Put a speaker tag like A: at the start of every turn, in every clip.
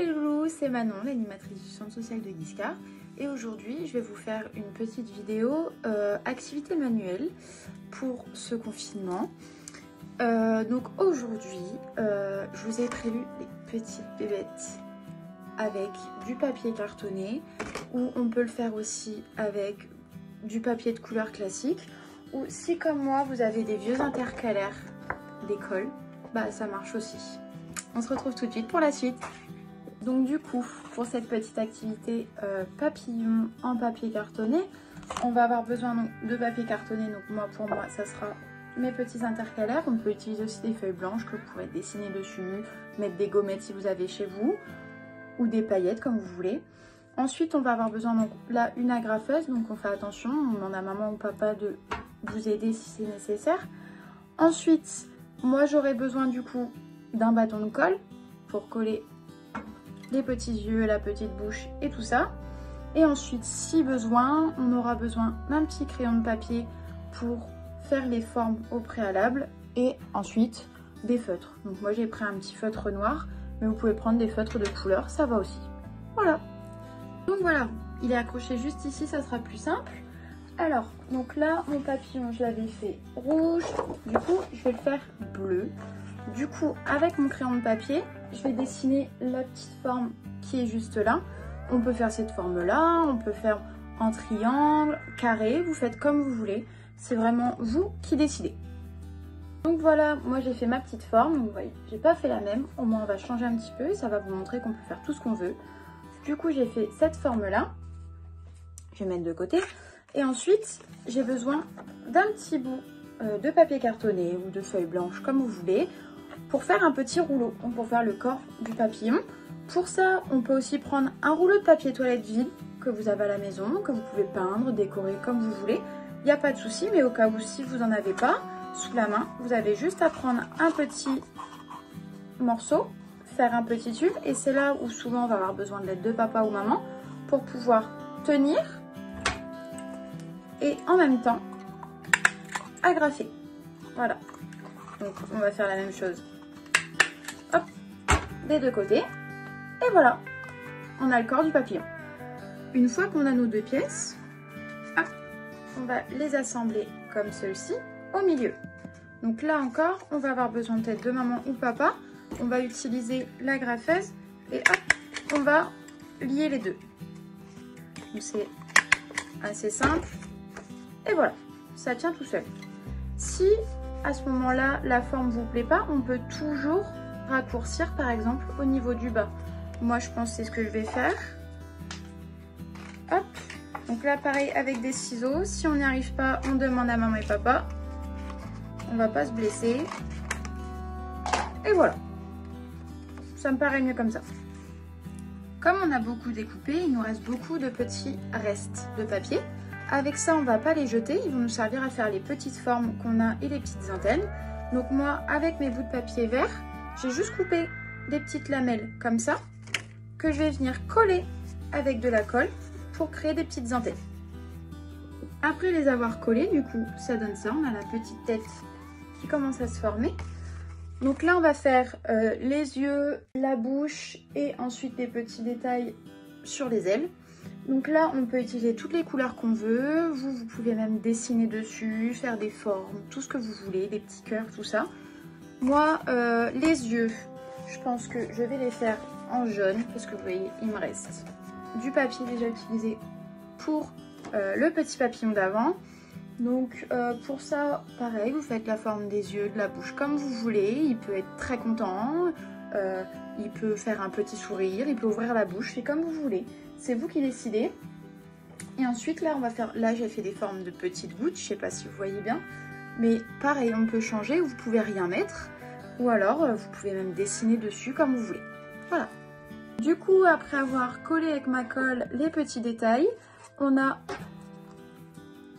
A: les loulous, c'est Manon, l'animatrice du centre social de Guiscard. Et aujourd'hui, je vais vous faire une petite vidéo activité manuelle pour ce confinement. Donc aujourd'hui, je vous ai prévu des petites bébêtes avec du papier cartonné, ou on peut le faire aussi avec du papier de couleur classique, ou si comme moi vous avez des vieux intercalaires d'école, bah ça marche aussi. On se retrouve tout de suite pour la suite. Donc du coup, pour cette petite activité papillon en papier cartonné, on va avoir besoin donc, de papier cartonné. Donc pour moi, ça sera mes petits intercalaires. On peut utiliser aussi des feuilles blanches que vous pourrez dessiner dessus, mettre des gommettes si vous avez chez vous, ou des paillettes comme vous voulez. Ensuite, on va avoir besoin donc là une agrafeuse. Donc on fait attention, on demande à maman ou papa de vous aider si c'est nécessaire. Ensuite, moi j'aurai besoin du coup d'un bâton de colle pour coller les petits yeux, la petite bouche et tout ça. Et ensuite, si besoin, on aura besoin d'un petit crayon de papier pour faire les formes au préalable. Et ensuite, des feutres. Donc moi j'ai pris un petit feutre noir, mais vous pouvez prendre des feutres de couleur, ça va aussi. Voilà. Donc voilà, il est accroché juste ici, ça sera plus simple. Alors, donc là, mon papillon, je l'avais fait rouge. Du coup, je vais le faire bleu. Du coup, avec mon crayon de papier, je vais dessiner la petite forme qui est juste là. On peut faire cette forme-là, on peut faire en triangle, carré, vous faites comme vous voulez. C'est vraiment vous qui décidez. Donc voilà, moi j'ai fait ma petite forme. Vous voyez, j'ai pas fait la même. Au moins, on va changer un petit peu et ça va vous montrer qu'on peut faire tout ce qu'on veut. Du coup, j'ai fait cette forme-là. Je vais mettre de côté. Et ensuite, j'ai besoin d'un petit bout de papier cartonné ou de feuilles blanches, comme vous voulez, pour faire un petit rouleau, donc pour faire le corps du papillon. Pour ça, on peut aussi prendre un rouleau de papier toilette vide que vous avez à la maison, que vous pouvez peindre, décorer comme vous voulez. Il n'y a pas de souci, mais au cas où si vous n'en avez pas, sous la main, vous avez juste à prendre un petit morceau, faire un petit tube, et c'est là où souvent on va avoir besoin de l'aide de papa ou maman pour pouvoir tenir et en même temps agrafer. Voilà. Donc on va faire la même chose. Hop, des deux côtés. Et voilà, on a le corps du papillon. Une fois qu'on a nos deux pièces, hop, on va les assembler comme ceci au milieu. Donc là encore, on va avoir besoin peut-être de maman ou papa. On va utiliser l'agrafeuse et hop, on va lier les deux. Donc c'est assez simple. Et voilà, ça tient tout seul. Si à ce moment-là, la forme ne vous plaît pas, on peut toujours raccourcir par exemple au niveau du bas. Moi, je pense que c'est ce que je vais faire. Hop, donc là, pareil avec des ciseaux. Si on n'y arrive pas, on demande à maman et papa. On va pas se blesser. Et voilà. Ça me paraît mieux comme ça. Comme on a beaucoup découpé, il nous reste beaucoup de petits restes de papier. Avec ça, on ne va pas les jeter, ils vont nous servir à faire les petites formes qu'on a et les petites antennes. Donc moi, avec mes bouts de papier vert, j'ai juste coupé des petites lamelles comme ça, que je vais venir coller avec de la colle pour créer des petites antennes. Après les avoir collées, du coup, ça donne ça, on a la petite tête qui commence à se former. Donc là, on va faire les yeux, la bouche et ensuite des petits détails sur les ailes. Donc là, on peut utiliser toutes les couleurs qu'on veut. Vous pouvez même dessiner dessus, faire des formes, tout ce que vous voulez, des petits cœurs, tout ça. Moi, les yeux, je pense que je vais les faire en jaune parce que vous voyez, il me reste du papier déjà utilisé pour le petit papillon d'avant. Donc pour ça, pareil, vous faites la forme des yeux, de la bouche comme vous voulez. Il peut être très content, il peut faire un petit sourire, il peut ouvrir la bouche, c'est comme vous voulez. C'est vous qui décidez. Et ensuite, là, on va faire... Là, j'ai fait des formes de petites gouttes. Je sais pas si vous voyez bien. Mais pareil, on peut changer. Vous pouvez rien mettre. Ou alors, vous pouvez même dessiner dessus comme vous voulez. Voilà. Du coup, après avoir collé avec ma colle les petits détails, on a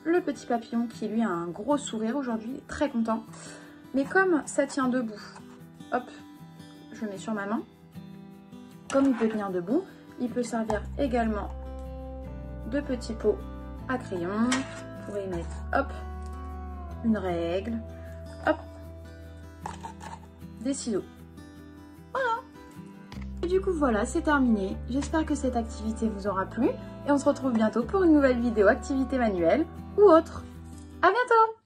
A: le petit papillon qui, lui, a un gros sourire aujourd'hui. Très content. Mais comme ça tient debout, hop, je le mets sur ma main. Comme il peut tenir debout, il peut servir également de petits pots à crayon. Vous pourrez y mettre, hop, une règle, hop, des ciseaux. Voilà. Et du coup voilà, c'est terminé. J'espère que cette activité vous aura plu et on se retrouve bientôt pour une nouvelle vidéo activité manuelle ou autre. À bientôt!